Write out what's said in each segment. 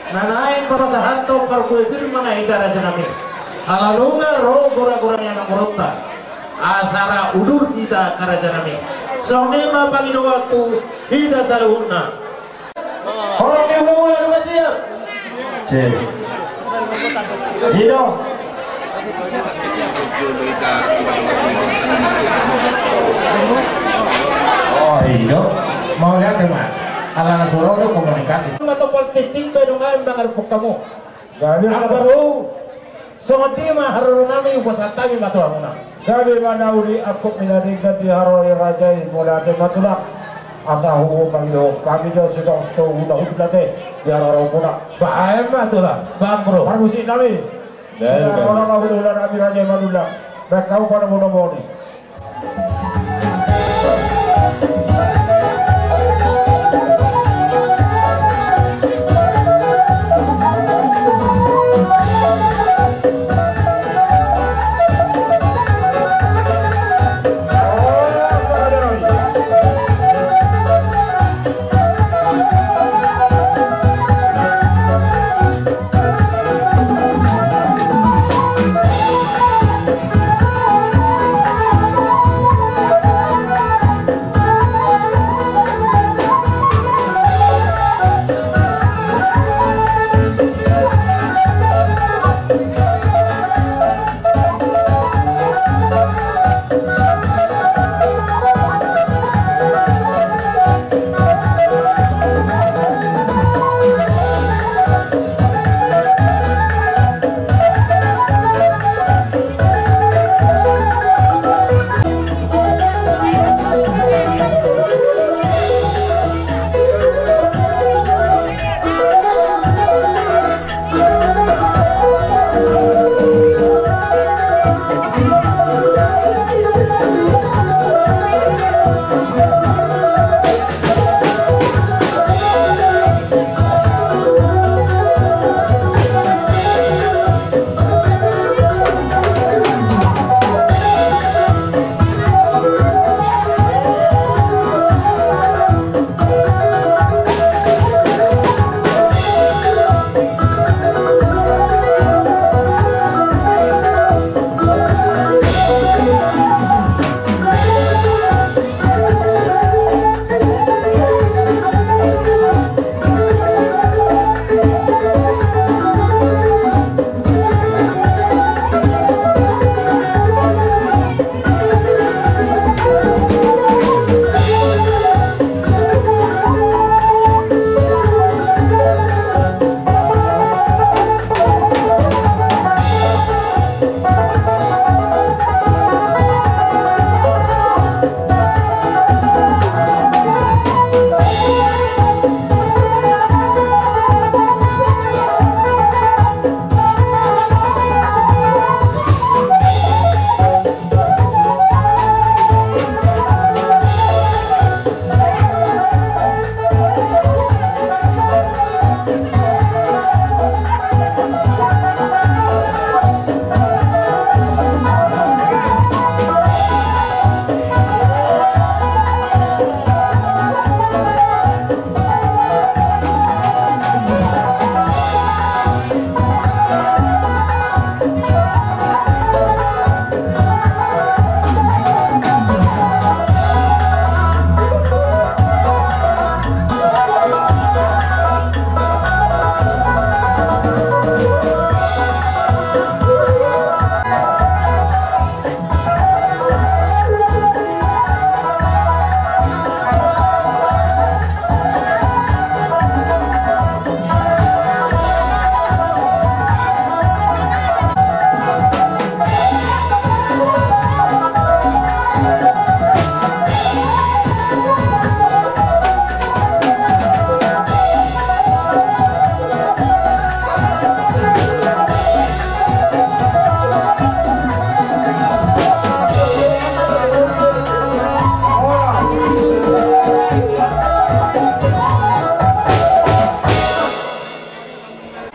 nanain para sa hanto pargoy firma na idara janami halalunga ro gora-gora yang nakorota asara udur kita karajanami so nema pangino waktu ida saluhuna orang ni hulu yang kecil cek hidup oh hidup mau lihat dengan ala suruh komunikasi atau politik dengan dengar kamu apa baru so di mah harunami upasatami batu amuna gabe manauri aku minariga di haroi rajai mulate matulak asa hukum pangilo kami do sedang sto udah udate di haroi puna bae matulak bambro permisi nami orang udah nami rajai matulak bakau pada mono-moni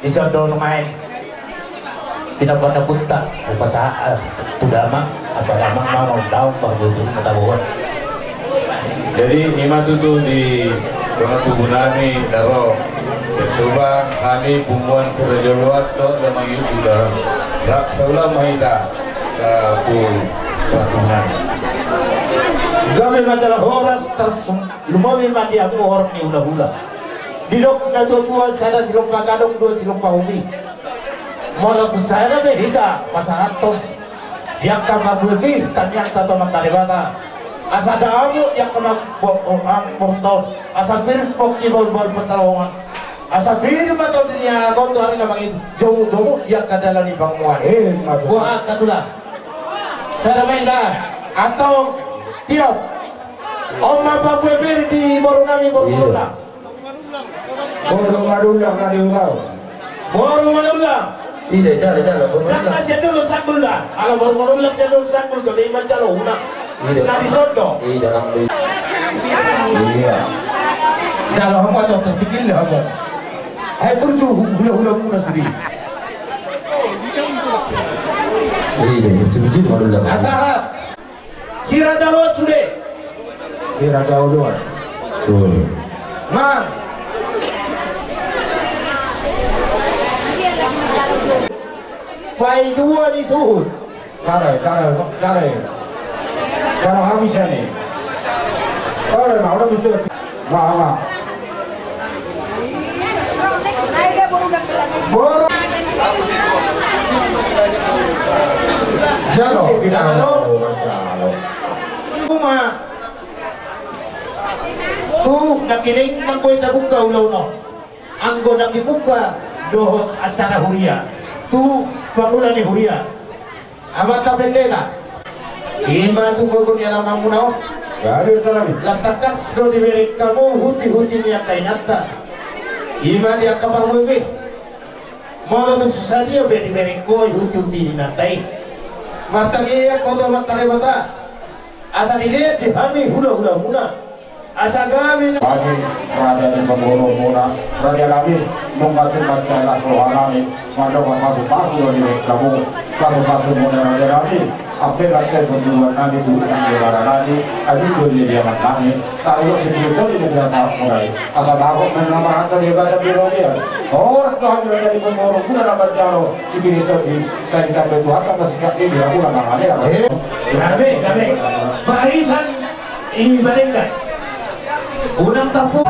Isondo main pinapada punta upasa tudama asalama mau daun pagdudun matabuhan. Jadi ima tutu di mga tubunami daro setuba han Nami Pungguan Surajaluat Dok dan Manggil Buddha Rak Saulah Mahita Sabu Batunan Kami masalah horas lumawi madiamu orang ni hula-hula. Didok na tua sada silong pagadong dua silong paumi. Mula kusara behida pasangaton. Yang kamar berbir tanyang tato makalibata. Asa daamu yang kamar ang porton. Asa bir poki bol pasalongan. Asa bir mato dunia kau tu hari namang itu jomu yang kadalan di pangmuan. Buah katulah. Sada mainda atau tiap Oma Babu Bir di Borunami Borunula. Madulang na diulaw Borunula. Tidak jalan Dan masih dulu sanggul dah. Kalau Borunula saya dulu sanggul kami macam una. Nah di sodo. dalam Iya. Kalau kamu atau tertinggal kamu. Hai berju hula-hula muna sudi. jujur madulang Asal si Raja Lot sudah. Si Raja Udon Man. Pai dua di suhud. Taray Kalau habis ni Taray Maulah mesti Maha Boro. Jalo, jalo. Kuma. Tu nakiling nang koy tabuka ulaw no. Anggo nang dibuka dohot acara huria. Tu pangulan ni huria. Amata pendeka. Ima tu gogo ni alam munao. Gadir talabi Lastakat sdo diberi kamu huti niya kainata. Ima dia kapal wewe. Molo tu susah dia beri koi huti natai. Matagi kodo matare bata. Asa dilihat dihami hula muna. Asa gabi Bagi Raja di Pemburu Muna Raja Nabi Membantu baca Rasulullah Mandok masuk dari kamu Masuk Muna Raja Nabi Apa lagi penjualan Nabi Bukan negara Nabi Adi boleh dia matang Kalau segitu ini berasa mulai Asal aku menambah hantar dia baca biro dia Orang Tuhan Raja di Pemburu Muna Raja Jaro Sikit itu saya dikatakan Tuhan Kata sikap ini aku nak ada Gabi barisan ini barengkan unang tapu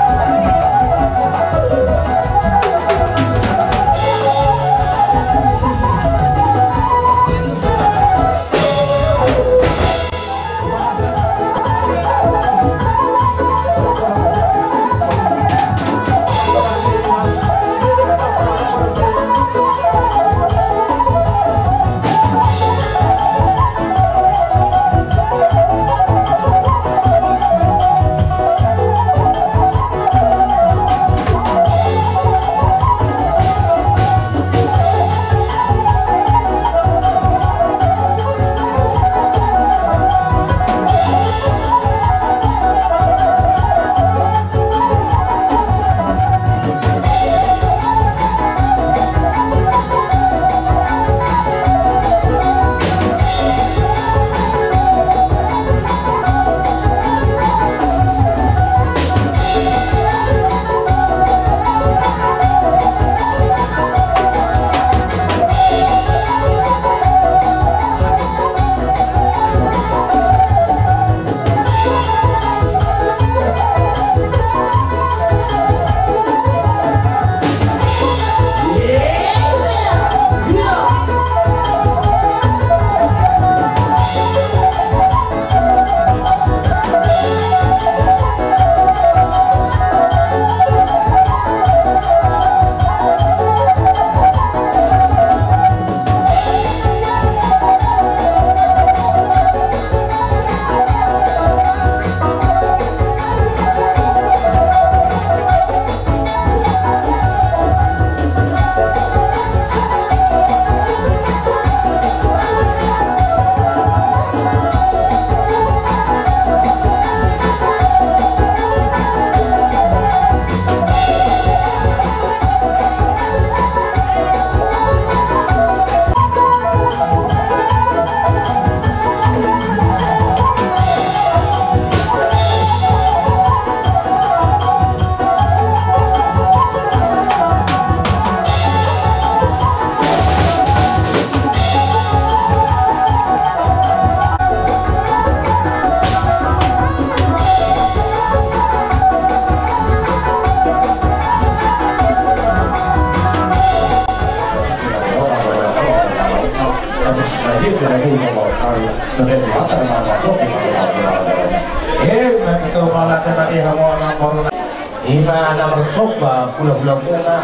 Ima na mersoba pulau-pulau muna.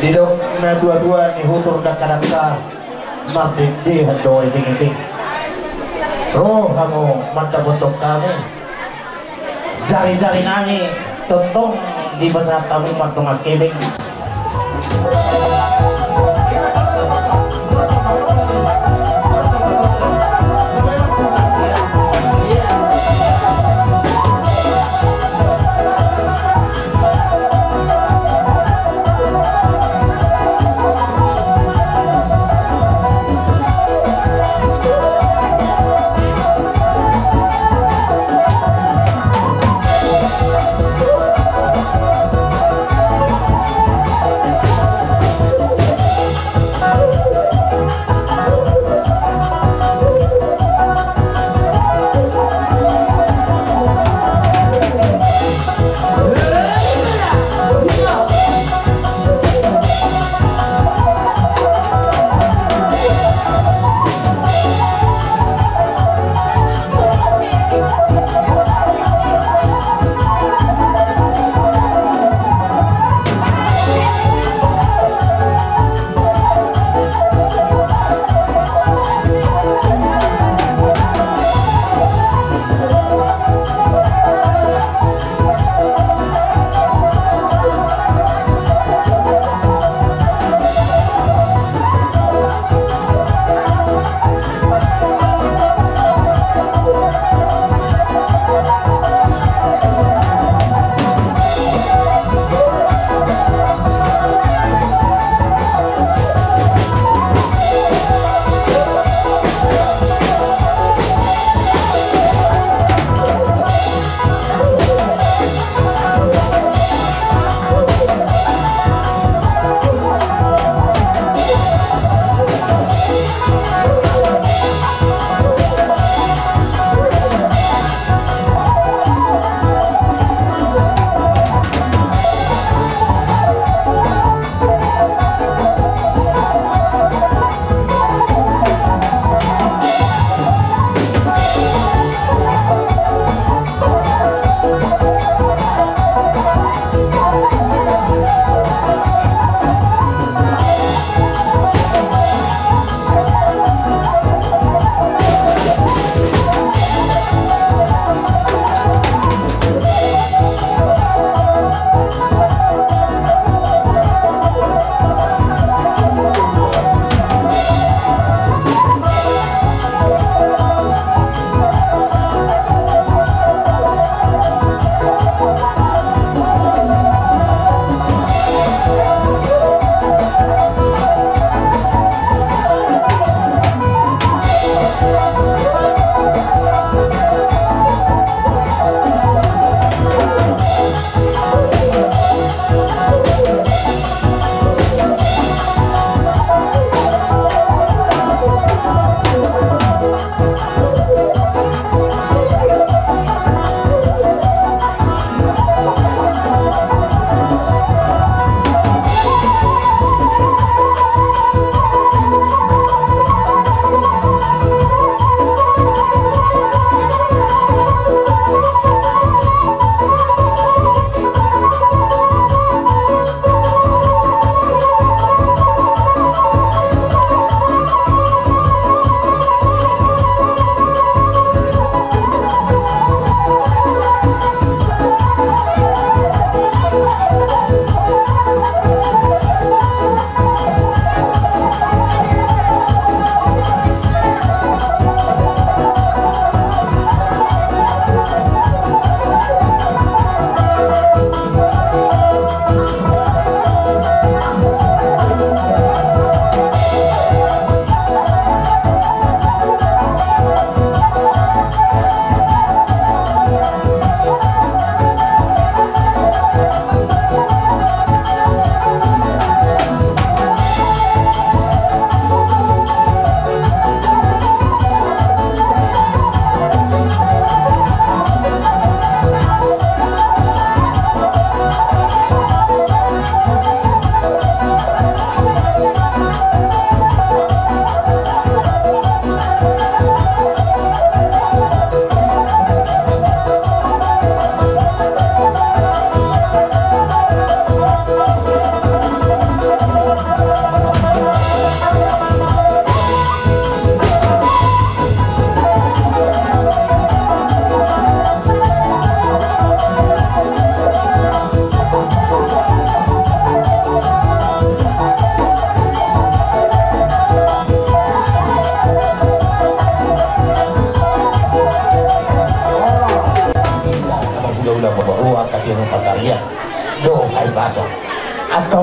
Didok na dua-dua ni hutur da kadangka mardikdi hando iting-iting. Roh kamu mata bentuk kami. Jari-jari nani tentong di basah tamu matong akibing.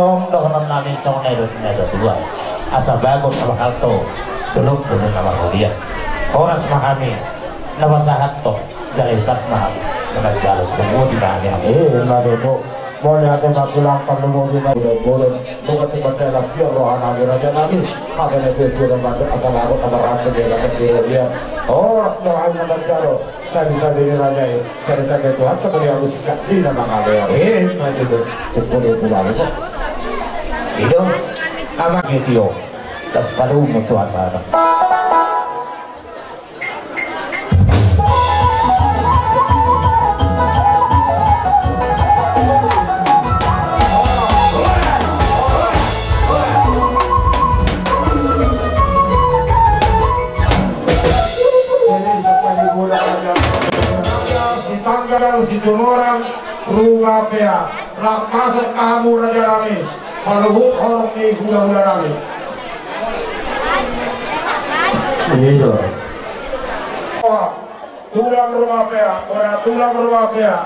song dohonan namin song nedot tua asa bagus sama kalto dulu nama dia oras mahami nama sahat to jalur kas mahal dengan jalur semua dibahami nadodo boleh ada makilang perlu di boleh bukan tempat las roh anak raja nabi ada lebih kurang banyak asal aku kabar dia oh doa menjaro saya bisa diri raja saya ditanya Tuhan kepada yang sikat di nama kalian itu cukup itu lagi kok itu ama gitu tas padu mutu asara situ orang rumah pea nak masuk kamu raja rami saluhut orang ni hula-hula rami itu tulang rumah pea tulang rumah pea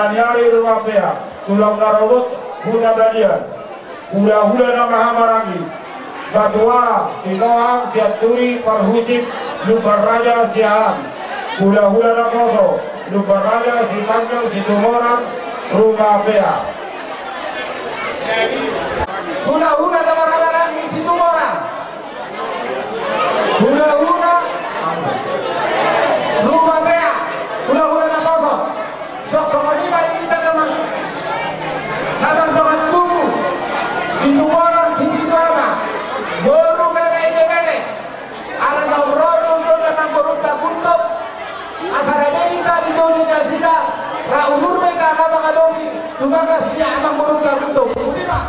nyari rumah pea tulang narobot huta dadian hula-hula nama hamarangi batuara sitohang siaturi parhusip lubar raja siahan hula-hula namoso lubar raja si tanggal si tumorang rumah pea huna-huna nama di situ orang huna-huna rumah pea huna-huna nama kosong sok-sok ini bagi kita teman nama doang tubuh situ orang situ apa baru bere ala nauronu untuk memang berunta kuntuk asarane kita di dunia sida raulur mereka nama ngadomi tumaga siya amang berunta kuntuk putih pak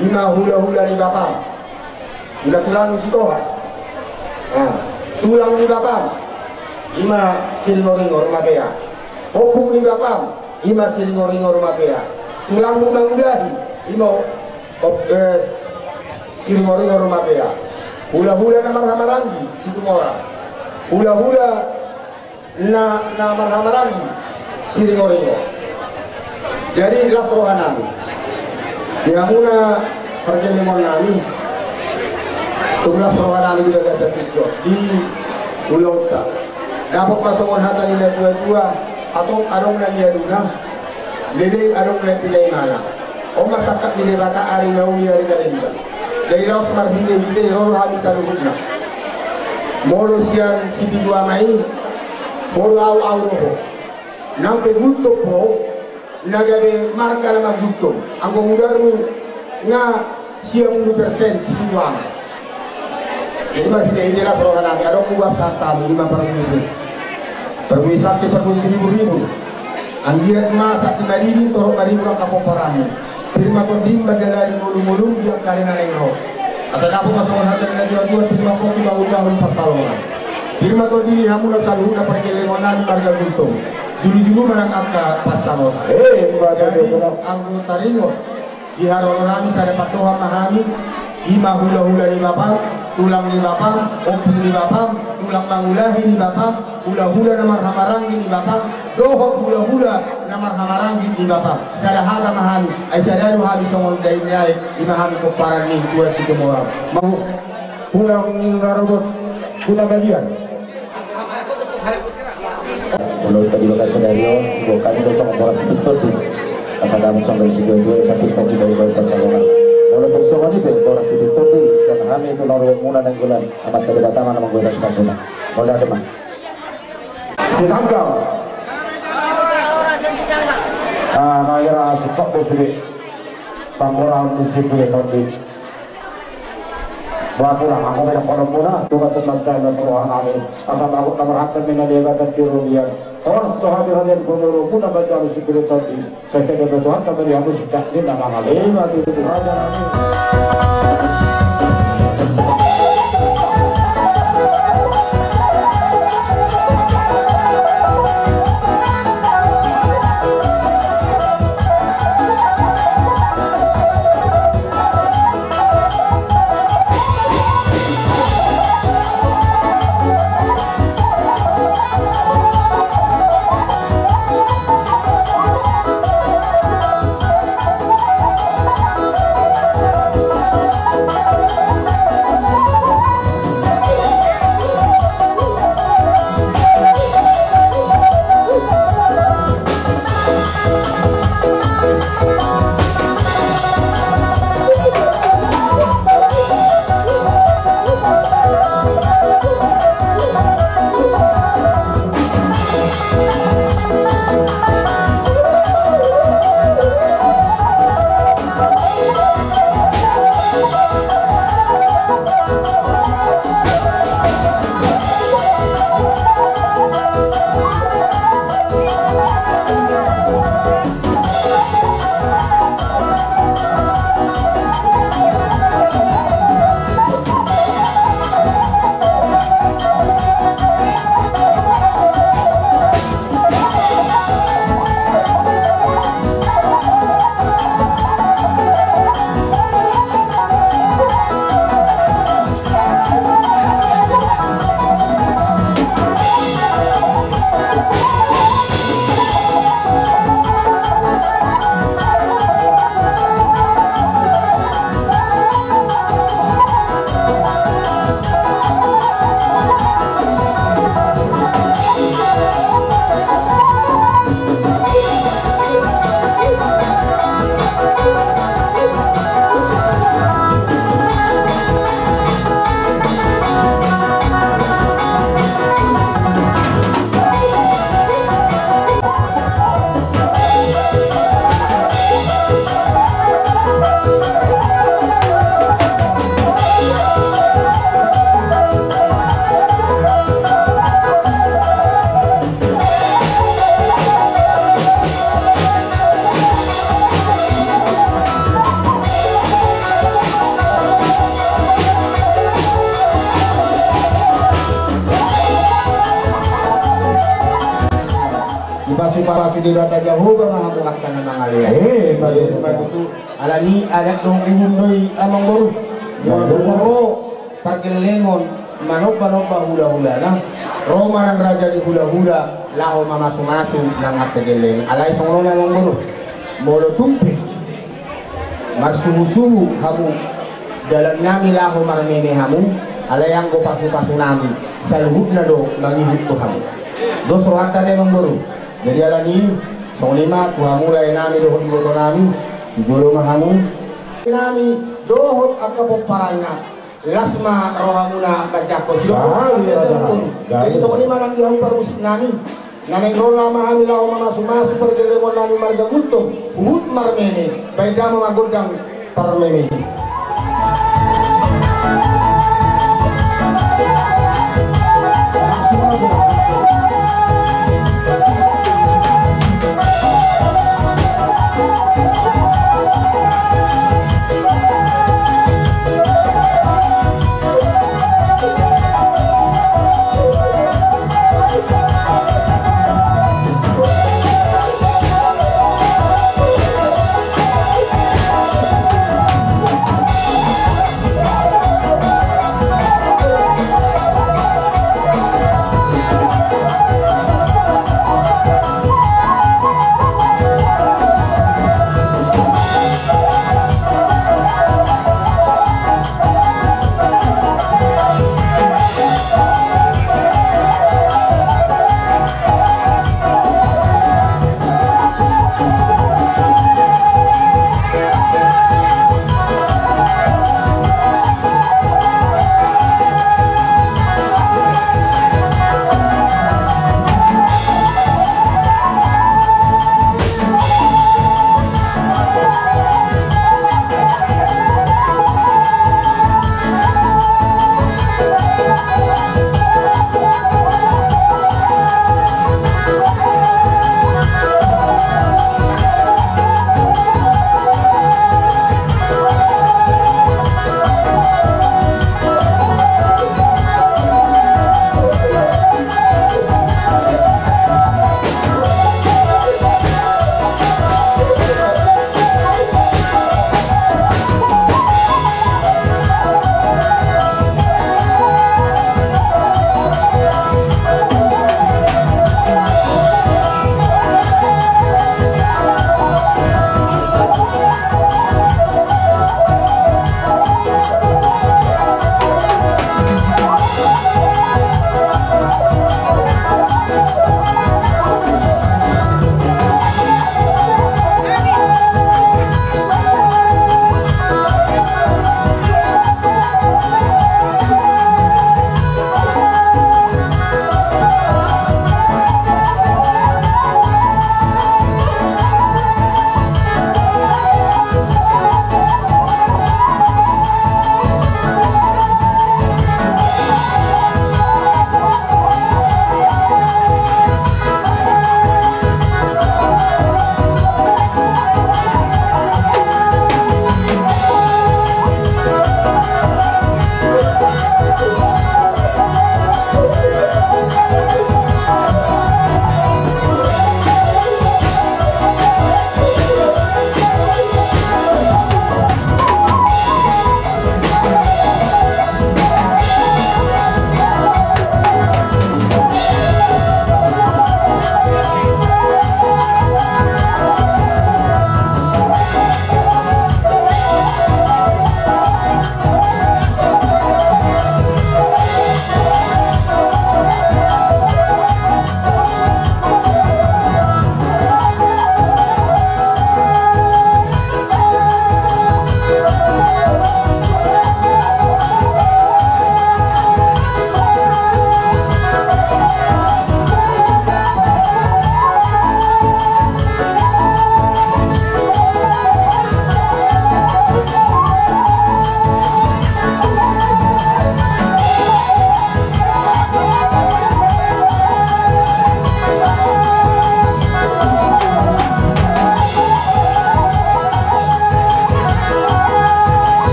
ima hula-hula di bapang. Udah tulang sitoha. Nah, tulang di bapang. Ima siringor-ringor mapea. Opung di bapang. Ima siringor-ringor mapea. Tulang lumang ulahi. Ima siringor-ringor mapea. Hula-hula na marhamarangi situ orang. Hula-hula na marhamarangi siringor-ringor. Jadi lasrohan nami. Dihamuna perjalanan nami. Tunglas rohan nami bila gasa tiga di Ulota. Dapat masukkan hata nila dua-dua atau adong na niya duna. Lili adong na pilay mana. O masakat nila baka ari na uli ari galinda. Dari laos marhide-hide roro habis sa luhod na. Moro siyan si bidwa mai. Moro au roho. Nampe gultok po. Nagabe marka naman gultok. Ang kumudar mo nga siya 1% si bidwa mai. Jadi masih inilah serohan kami. Ada kubah santam 5 per sakti per 1000. Anggiat ma sakti marini torok dari murah kapoparanmu. Firma kodim badalari mulung-mulung dia karena nengro. Asal aku masukkan hati dan dua-dua firma poki bahul-bahul pasalongan. Firma kodini hamuna saluhuna pergelengonan marga gultung. Julu-julu menang angka pasalongan. Jadi anggota ringo diharono nami sada patoha mahami. Ima hula-hula di bapang, tulang di bapang, opung di bapang, tulang mangulahi di bapang, hula-hula namar hamarangi di bapang, dohok hula-hula namar hamarangi di bapang. Sada hata mahami, ay sada habi songol dain nyai, imahami kumparan ni dua si gemorang. Mau tulang narobot, tulang bagian. Kalau tadi bakal sadario, bukan itu sama orang sebetul di asal dalam sampai situ dua sampai koki baru kesalongan. Kalau bersama ni be, orang sebetul di sana kami itu naruh mula dan gulan amat tadi batangan nama gue suka sana. Boleh ada mah. Sitangkang. Kaya suka bosri. Pangorang di situ ya tadi. Batulah aku pada kolam muna, tuh tentang kaya seruan kami. Asal aku nomor hati mina dia kata dirumian. Orang setelah hadir gubernur pun akan jadi situ tadi. Saya kira betul tapi dia harus sejak ini nama kali. di bata jauh ba mahamukat ka na mga liya. Matutu alani alat dong umum doi amang baru. Yung bukuro pagkilingon manok ba hula-hula na. Roma ng raja di hula-hula lao mamasu-masu ng akagiling. Alay song rona amang baru. Molo tumpi. Marsuhu-suhu hamu. Dalam nami laho marmeme hamu. Alayang ko pasu-pasu nami. Saluhut na do mangihut to hamu. Dos rohata de amang baru. Jadi alani song lima tuha mulai nami dohot iboto nami. Juro mahamu. Nami dohot akapoparana. Lasma rohamuna majako siloko jadi song lima nang dihamu par musik nami. Naneng rola mahami lao mamasu-masu pergelengon nami marga guntung. Hut marmene. Baida mamagodang parmene.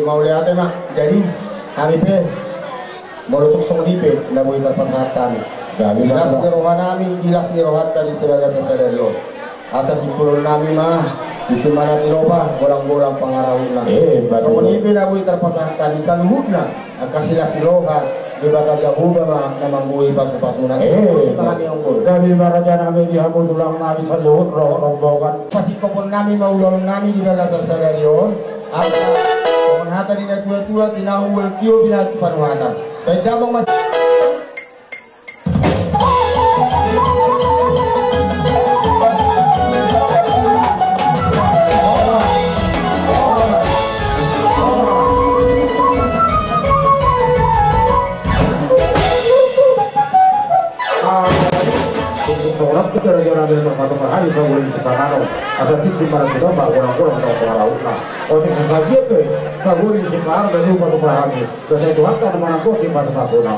Mau lihat mak, jadi kami pe menutup songdipe na mau terpasahat kami. Jelas ni rohan kami, jelas ni rohan tadi sebagai sasario. Asa simpulun nami mah itu mana tiroba bolang-bolang pangarahun na. Songdipe na mau terpasahat kami saluhud na akasila si rohan di bakal jauh mah na mambui pas-pas munas. Kami unggul. Kami maraja nami di hamu tulang nami saluhud rombongan. Pasikopon nami maulon nami di bakal sasario. Asa hata dina tua-tua tinahul tio bina panuhatan. Pedamong mas orang kita gara-gara ada sama-sama hari kau boleh disekarang asal cinta marah kita mbak kurang-kurang atau kurang lah orang yang sahaja tu kau boleh disekarang dan lupa tu hari dan itu akan mana kau timpa sama-sama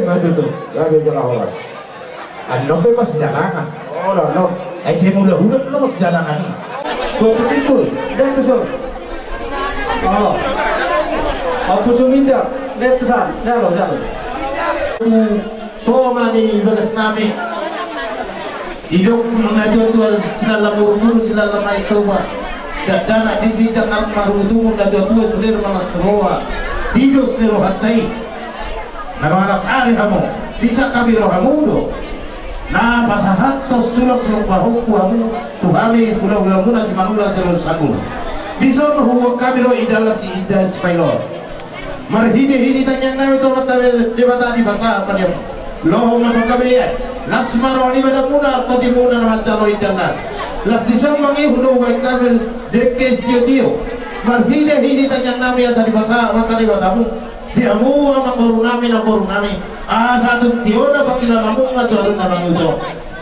maju tuh ya dia jalan orang ano pe masih jalangan orang no saya mula-mula no masih jalangan nih kau betul dan tu so apa suminda letusan dah lo jalan Tomani bagas nami hidup menajo tua selalam urut selalam itu ba dana di sidang almarhum najo tua sulir malas roa hidup selero hatai namarap ari kamu bisa kabiro kamu do na pasahat to sulok bahu kamu tuhami ulah muna si manula selalu sanggul bisa huwa kabiro idala si ida spailor marhiji tanyang nawi to matawe debata di bahasa apa dia loh makabiya las maroni beda muna atau di muna nama calo idalas las disambangi hudo baik kamil dekes dia marhiji tanyang nami asa di bahasa maka di batamu diamu amang baru nami satu tiona pakila namung ngajarin namang itu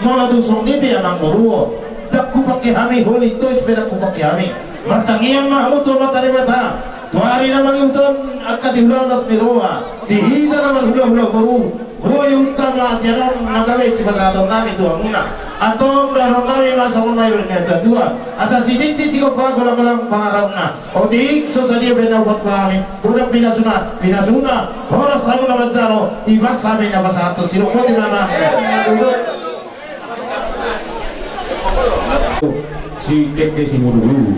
malah tu songni bi amang baru dakku pakai hami holi to sepeda ku pakai hami martangian mahmud to matari bata tuari namang itu akan diulas miroa dihida namang hula baru boy utama siaran nagawe sebagai atau nami tu amuna atau dalam nami masa unai berniaga tua asal sidinti siko golang-golang pangarapna odik sosadia bena buat kami budak pinasuna horas samuna mancaro ibas sami nama satu silo kau di mana si dek si mulu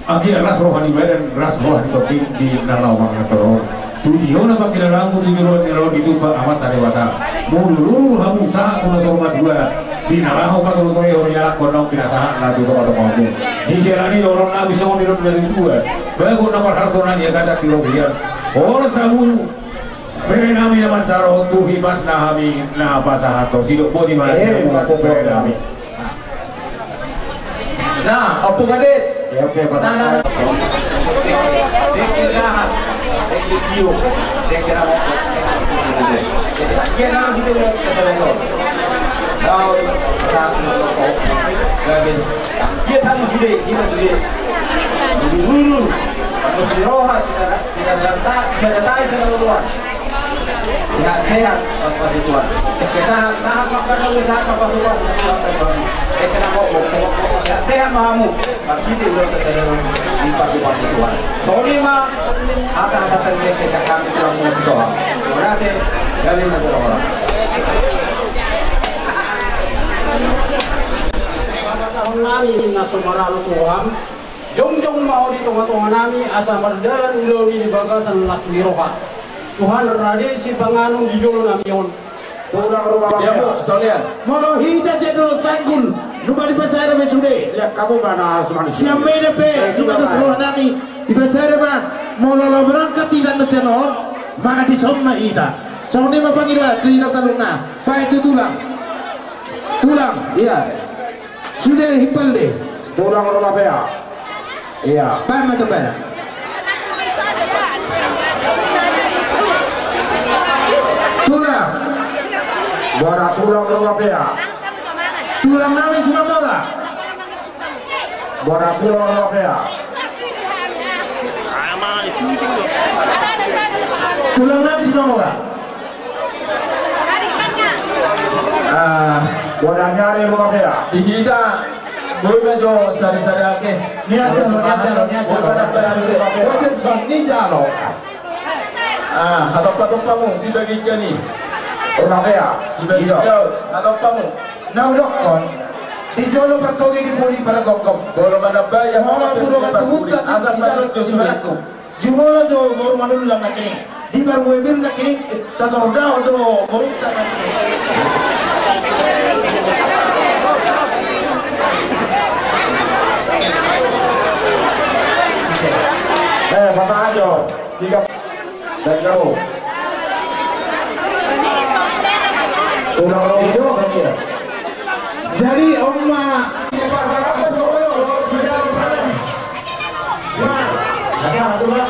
akhirnya ras rohani badan ras rohani topi di danau mangatoro tujuan apa kira ramu tujuan itu pak amat dari wata mulu hamu sah kuna sorma dua di naraho patol toy orang yarak konong pinasahan na tuto atau mau di jalani orang nabi songon di dari dua bagus nomor hartona dia kata di robian orang samu bere nami nama caro tuhi pas nahami na pasahato sidok bodi mana aku bere nami nah apa kadit ya oke pak video dia kira dia nak video kesalahan kau tak gagal dia tak sudah kita dulu mesti roha sudah luar sehat pas Tuhan sehat makan sehat apa semua Tuhan terbang kena ngomong sehat mahamu tapi dia udah kesadaran di pas Tuhan Tony mah akan terjadi kami kurang musik doang berarti kami nak orang pada tahun nami nasumaralu Tuhan jong mau di tengah-tengah nami asa berdalan iloni di bagasan las miroha Tuhan rade si panganung di jolo nami on ya bu soalnya mau hija saya dulu sang kamu mana Asman? Siapa ini pe? Lu ada seluruh nami. Ibasare ba mau lolo berangkat tidak na channel, maka di somma ita. So ni mapangira tu ita taluna. Pa itu tulang. Tulang, iya. Sudah himpal deh. Tulang rola bea. Iya. Pa mata ba? Tulang. Buat tulang rola bea. Tulang nami semua mora. Buat tulang rola bea. Tulang nami semua mora. Buat nyari rola bea. Dihida boy mejo sari-sari ake. Niat jalo. Wajar sonni jalo. Atau kamu si bagi kani. Rola bea. Si bagi kau atau kamu. Now dokon. Di jolo bertoge di puri para gongkom. Bolo mana bayar Orang tu orang tu buta asal jalo baru si baraku. Jumolo jo baru manul lang nakini. Di baru webil nakini. Tato dao do borutta nakini. Mata aja. Tiga. Dan kamu. Tulang rola hijau kan dia? Jadi omma Asal tu mah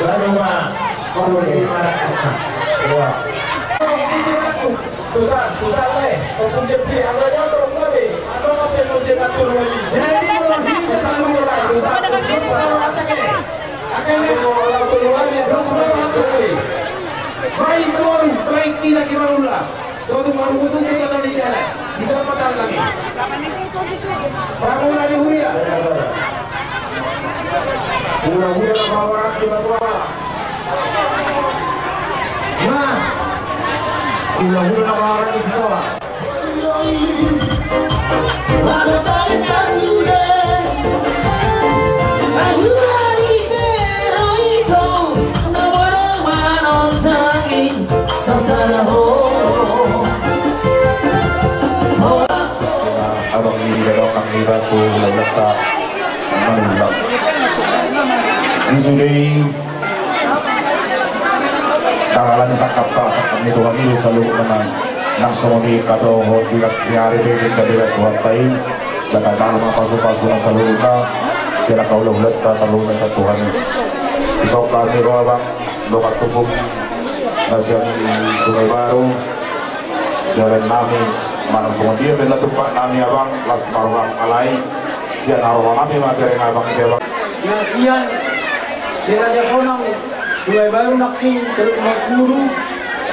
baru mah kalau di mana Tusan leh, hukum jepri, angganya belum lagi, anda ngapain musim atur lagi? Jadi kalau ini tusan mulai, tusan akan orang turunannya dosa atur lagi. Baik baru, baik tidak cuma Suatu maru itu kita ada di jalan, bisa makan lagi. Bangun lagi huria. Hula-hula na bawa kita tua. Nah, Hula-hula na bawa kita tua. Abang ini belokang di batu letak manulang. Ini sudah tangalan sakap itu kami selalu menang. Nang semoni kado bilas nyari dari dari kuatai dan kalau pasu-pasu nang selalu na sila kaulah letak kalau na sa Tuhan. Isok kami ko abang lokat tubuh nasihat Sungai Baru jalan nami mana semua dia bela tempat nami abang las marwang alai sian arwah nami materi abang dia bang Nasian si Raja Sonang Sungai Baru naking Teluk Maguru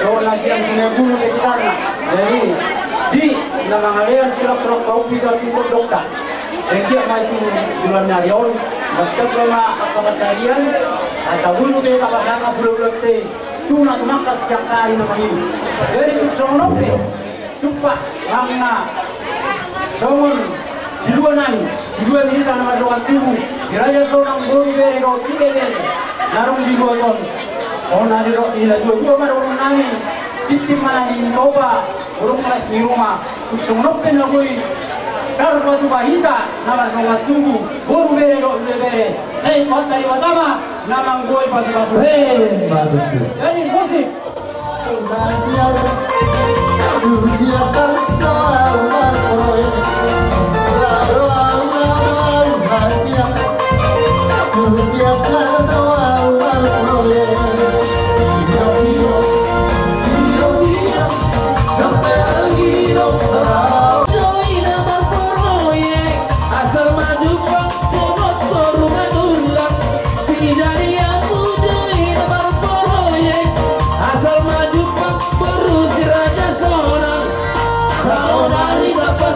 Rawan nasian Sungai Guru sekitarnya. Jadi di namangalian silak-silak kopi dan pintu dokter setiap itu bulan narion dokter kema kapasarian asa bulu ke kapasanga bulu-bulu te tuna tumakas setiap kali nama ini. Jadi untuk sonope tupak langna songon silua nani silua ini tanah doang tubuh si Raja Sonang baru bere roti bere narung di goton oh nari roti nila dua baru nani titip mana ini coba burung kelas di rumah untuk sonope nagoi karena tu bahita nama doang tubuh baru bere roti bere saya kuat dari watama nama goi pasu-pasu jadi musik siapkan doa Asal maju pak berusi Raja Sonang, saudari dapat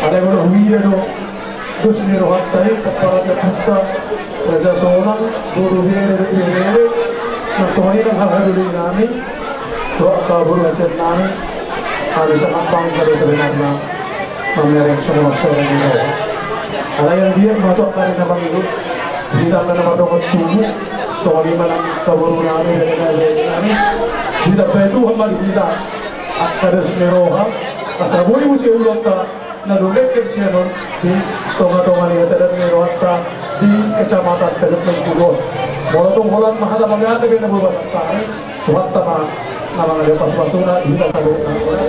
Ada yang berwira do, dos ni rohat tahi, para terbuka, raja seorang, dulu bere, nasoni kan hal dulu nami, doa kabur hasil nami, habis ampang kalau sebenarnya memereng semua seorang ini. Ada yang dia masuk dari nama itu, tidak kena masuk tubuh, soal mana kabur nami dengan nami, tidak begitu hamba kita, ada semeroha, asal boleh muncul ulata. Na dolek siya nun di tonga-tonga niya sa Merohata di Kecamatan Teluk ng Pugo. Mula itong hulan mahata mag-ate na bubasak sa akin, tuhat tama na mga lipas-basura dito sa loob ng hulan.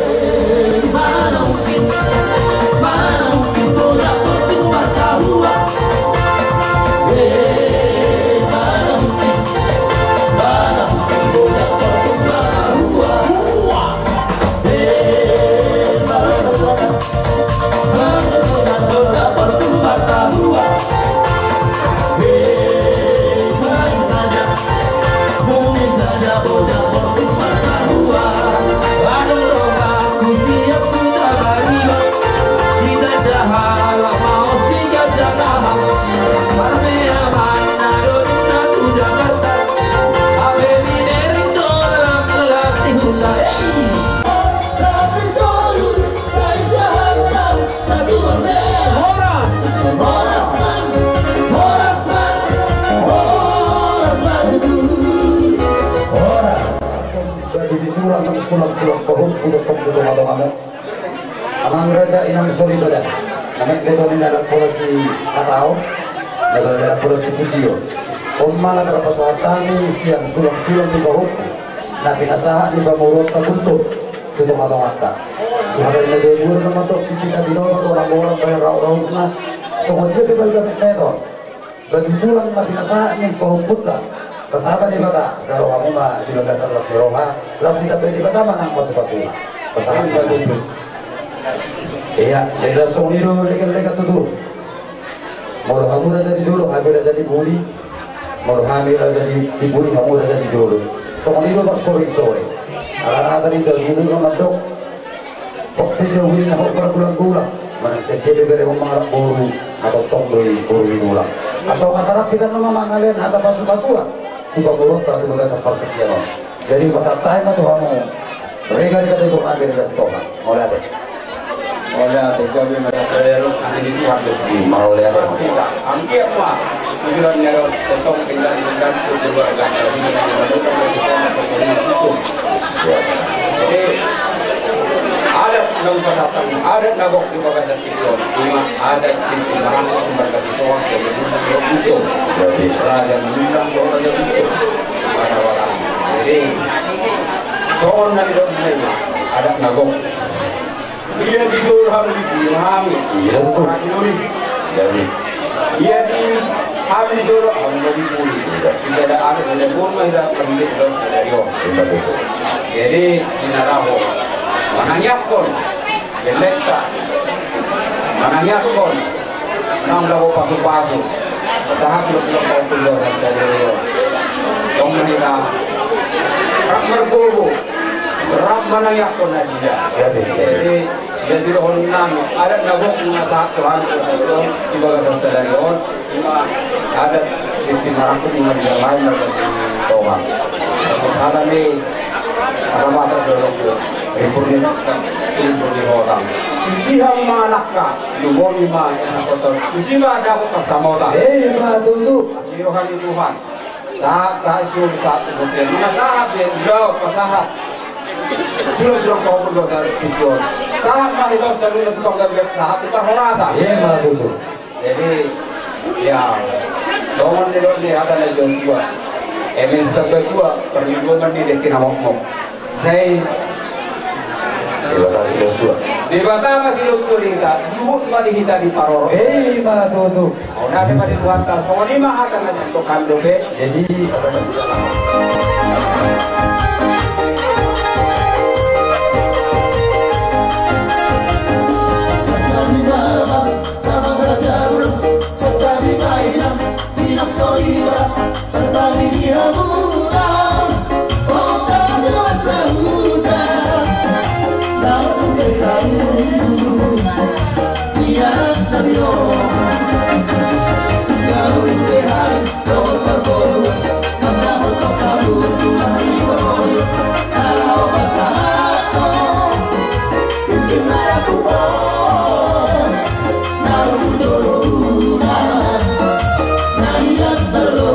Sulang kohong pudok madong-madong amang raja inang soli badan namek bedo ni dalam polisi atau dalam polisi pujiyo omala terpasatani siang sulang-sulang di bawah na pinasahan di bawah tagunto itu madong-madong ada yang lagi buur na matok kita di bawah orang-orang bayar raw-raw na sungguh dia bebal-bebal bedo bagi sulang na pinasahan ni kohong putra Pasaban di bata, kalau kamu mah di bagasan las di Roma, las kita di bata manang masuk-masuk. Pasaban di bata itu. Iya, jadi langsung niru lekat-lekat tutur. Mau kamu raja di jolo, kami raja di buli. Mau kami raja di buli, kamu raja di jolo. So niru bak sore-sore. Ala-ala tadi dari dulu namadok. Kok pejauhin na kok bergulang-gulang. Mana sedih bere memarap boru atau tongdoi boru diulang. Atau masyarakat kita nama mangalen atau basuh-basuhan. Tiba buruk tak sebagai seperti dia. Jadi masa time itu kamu mereka kita itu nabi dengan stokan. Mau lihat? Mau lihat? Kami masa selalu asli itu ada. Mau lihat? Tidak. Angki apa? Tujuan yang potong tinggal dengan tujuan agak jadi ada nang pasatan, ada nabok di bagasan itu, lima ada di timbangan di bagasan itu sebelum dia itu. Jadi raja bilang bahwa dia itu orang-orang. Jadi soal nanti lima ada nabok. Dia tidur harus dipahami. Dia orang sinuri. Jadi dia di hari tidur harus dipuli. Sisa ada sisa burma tidak pergi dalam scenario. Jadi di naraho. Mananyakon, beleta, mananyakon, nang daw paso-paso, sa haslot ng pagtulo sa seryo. Kung nila, rak margobo, rak mananyakon na siya. Jadi, dia sirohon namin, adat nabok mga sa Tuhan ko sa doon, sibaga sa seryo, adat timarakot mga diyaman na Tuhan. Kala ni, aramata dolog ko. Impurni orang. Isihang mga anak ka, lumoni mga anak ko to. Isima ada ko pasamota. Mga tunduk. Asirohan ni Tuhan. Sa isul sa tubutin. Mga sahab yan, ilaw, pasahab. Sulong-sulong ko ako sa tiyon. Sahab mahilaw sa lunod pang gabi sahab. Ito horasa. Mga tunduk. Jadi, ya, soman nilon ni hata na yun tua. Emin sa tua, perlindungan ni dekin awak mo. Say, Di Batam masih lucu kita, luhut mah dihita di Paroro. Mana tuh. Oh, nanti mah di Tuantar. So, di mah akan untuk kandung be. Jadi Sekali malam, taman raja burung, sekali mainan, dinas soliba, sekali dia muda, kota dewasa muda, dalam berkayu, biar nabi kau intihan, kau berburu, kamu kabur, tulang ibu, kalau masalahku, gimana aku naruh dulu, nah yang terlalu